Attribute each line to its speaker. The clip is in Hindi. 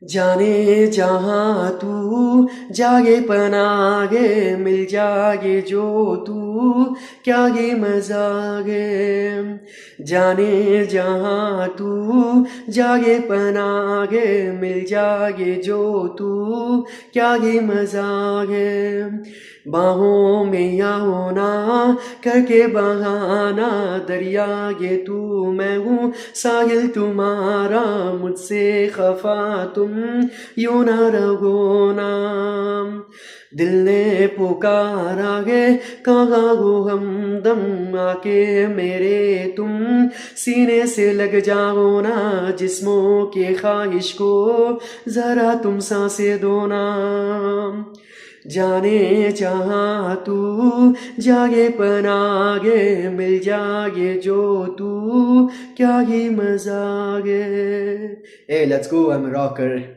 Speaker 1: जाने जहाँ तू जागे पनागे मिल जागे जो तू क्या ये मजागे। जाने जहाँ तू जागे पनागे मिल जागे जो तू क्या ये मजागे। बाहों में आओ ना करके बहाना दरिया ये तू मैं हूँ साहिल तुम्हारा मुझसे खफा तुम यूं ना रहो ना। दिल ने पुकारा है कहाँ हो हमदम आके मेरे तुम सीने से लग जाओ ना जिस्मों के ख्वाहिश को जरा तुम सांसें दो ना। जाने जहाँ तू जागे पनागे मिल जागे जो तू क्या ही मजागे। Hey, let's go, I'm a rocker.